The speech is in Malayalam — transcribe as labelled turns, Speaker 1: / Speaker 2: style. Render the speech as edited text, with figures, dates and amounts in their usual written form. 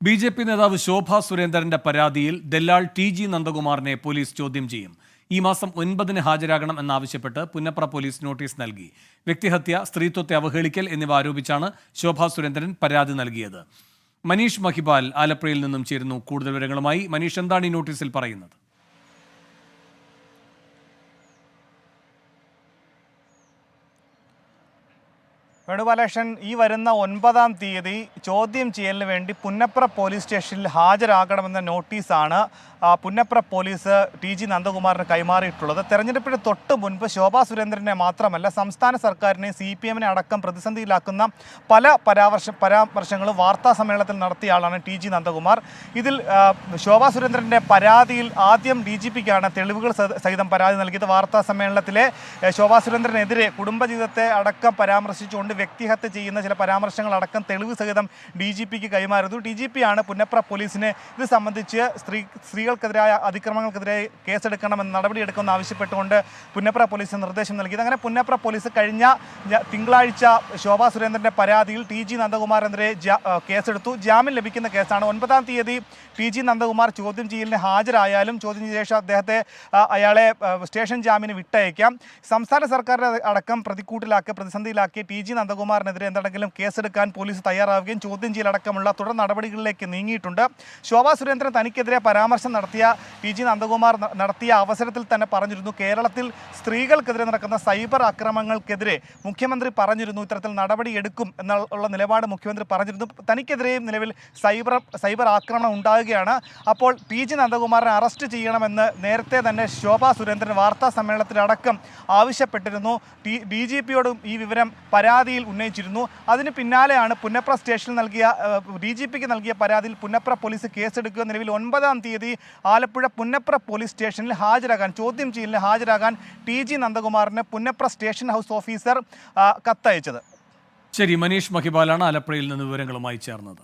Speaker 1: ബി.ജെ.പി. നേതാവ് ശോഭാ സുരേന്ദ്രന്റെ പരാതിയിൽ ദല്ലാൾ ടി.ജി. നന്ദകുമാറിനെ പോലീസ് ചോദ്യം ചെയ്യും. ഈ മാസം 9-ന് ഹാജരാകണം എന്നാവശ്യപ്പെട്ട് പുന്നപ്ര പോലീസ് നോട്ടീസ് നൽകി. വ്യക്തിഹത്യ, സ്ത്രീത്വത്തെ അവഹേളിക്കൽ എന്നിവ ആരോപിച്ചാണ് ശോഭാ സുരേന്ദ്രൻ പരാതി നൽകിയത്. മനീഷ് മഹിപാൽ ആലപ്പുഴയിൽ നിന്നും ചേരുന്നു കൂടുതൽ വിവരങ്ങളുമായി. മനീഷ്, എന്താണ് ഈ നോട്ടീസിൽ പറയുന്നത്?
Speaker 2: വേണുഗോപാലകൃഷ്ണൻ, ഈ വരുന്ന 9-ാം തീയതി ചോദ്യം ചെയ്യലിന് വേണ്ടി പുന്നപ്ര പോലീസ് സ്റ്റേഷനിൽ ഹാജരാകണമെന്ന നോട്ടീസാണ് പുന്നപ്ര പോലീസ് ടി.ജി. നന്ദകുമാറിന് കൈമാറിയിട്ടുള്ളത്. തെരഞ്ഞെടുപ്പിന് തൊട്ട് മുൻപ് ശോഭാ സുരേന്ദ്രനെ മാത്രമല്ല സംസ്ഥാന സർക്കാരിനെ CPM-നെ അടക്കം പ്രതിസന്ധിയിലാക്കുന്ന പല പരാമർശങ്ങളും വാർത്താ സമ്മേളനത്തിൽ നടത്തിയ ആളാണ് ടി.ജി. നന്ദകുമാർ. ഇതിൽ ശോഭാ സുരേന്ദ്രൻ്റെ പരാതിയിൽ ആദ്യം DGP-ക്കാണ് തെളിവുകൾ സഹിതം പരാതി നൽകിയത്. വാർത്താ സമ്മേളനത്തിലെ ശോഭാ സുരേന്ദ്രനെതിരെ കുടുംബജീവിതത്തെ അടക്കം പരാമർശിച്ചുകൊണ്ട് വ്യക്തിഹത്യ ചെയ്യുന്ന ചില പരാമർശങ്ങളടക്കം തെളിവ് സഹിതം DGP-ക്ക് കൈമാറുന്നു. DGP-ആണ് പുന്നപ്ര പോലീസിനെ ഇത് സംബന്ധിച്ച് സ്ത്രീകൾക്കെതിരായ അതിക്രമങ്ങൾക്കെതിരെ കേസെടുക്കണമെന്ന് നടപടിയെടുക്കുമെന്ന് ആവശ്യപ്പെട്ടുകൊണ്ട് പുന്നപ്ര പോലീസിന് നിർദ്ദേശം നൽകിയത്. അങ്ങനെ പുന്നപ്ര പോലീസ് കഴിഞ്ഞ തിങ്കളാഴ്ച ശോഭാ സുരേന്ദ്രൻ്റെ പരാതിയിൽ ടി.ജി. നന്ദകുമാറിനെതിരെ കേസെടുത്തു. ജാമ്യം ലഭിക്കുന്ന കേസാണ്. 9-ാം തീയതി ടി.ജി. നന്ദകുമാർ ചോദ്യം ചെയ്യലിന് ഹാജരായാലും ചോദ്യം ചെയ്ത ശേഷം അയാളെ സ്റ്റേഷൻ ജാമ്യന് വിട്ടയക്കാം. സംസ്ഥാന സർക്കാരിനെ അടക്കം പ്രതിസന്ധിയിലാക്കിയ ടി.ജി. നന്ദകുമാറിനെതിരെ എന്തെങ്കിലും കേസെടുക്കാൻ പോലീസ് തയ്യാറാവുകയും ചോദ്യം ചെയ്യലടക്കമുള്ള തുടർ നടപടികളിലേക്ക് നീങ്ങിയിട്ടുണ്ട്. ശോഭാ സുരേന്ദ്രൻ തനിക്കെതിരെ പരാമർശം നടത്തിയ ടി.ജി. നന്ദകുമാർ നടത്തിയ അവസരത്തിൽ തന്നെ പറഞ്ഞിരുന്നു, കേരളത്തിൽ സ്ത്രീകൾക്കെതിരെ നടക്കുന്ന സൈബർ ആക്രമണങ്ങൾക്കെതിരെ മുഖ്യമന്ത്രി പറഞ്ഞിരുന്നു ഇത്തരത്തിൽ നടപടി എടുക്കും എന്നുള്ള നിലപാട് മുഖ്യമന്ത്രി പറഞ്ഞിരുന്നു. തനിക്കെതിരെയും നിലവിൽ സൈബർ ആക്രമണം ഉണ്ടാകുകയാണ്. അപ്പോൾ ടി.ജി. നന്ദകുമാറിനെ അറസ്റ്റ് ചെയ്യണമെന്ന് നേരത്തെ തന്നെ ശോഭാ സുരേന്ദ്രൻ വാർത്താ സമ്മേളനത്തിലടക്കം ആവശ്യപ്പെട്ടിരുന്നു. DGP-യോടും ഈ വിവരം പരാതിയിൽ ഉന്നയിച്ചിരുന്നു. അതിന് പിന്നാലെയാണ് പുന്നപ്ര സ്റ്റേഷനിൽ DGP-ക്ക് നൽകിയ പരാതിയിൽ പുന്നപ്ര പോലീസ് കേസെടുക്കുക. നിലവിൽ 9-ാം തീയതി ആലപ്പുഴ പുന്നപ്ര പോലീസ് സ്റ്റേഷനിൽ ചോദ്യം ചെയ്യലിന് ഹാജരാകാൻ ടി.ജി. നന്ദകുമാറിന് പുന്നപ്ര സ്റ്റേഷൻ ഹൗസ് ഓഫീസർ കത്തയച്ചത്.
Speaker 1: ശരി, മനീഷ് മഹിപാലാണ് ആലപ്പുഴയിൽ നിന്ന് വിവരങ്ങളുമായി ചേർന്നത്.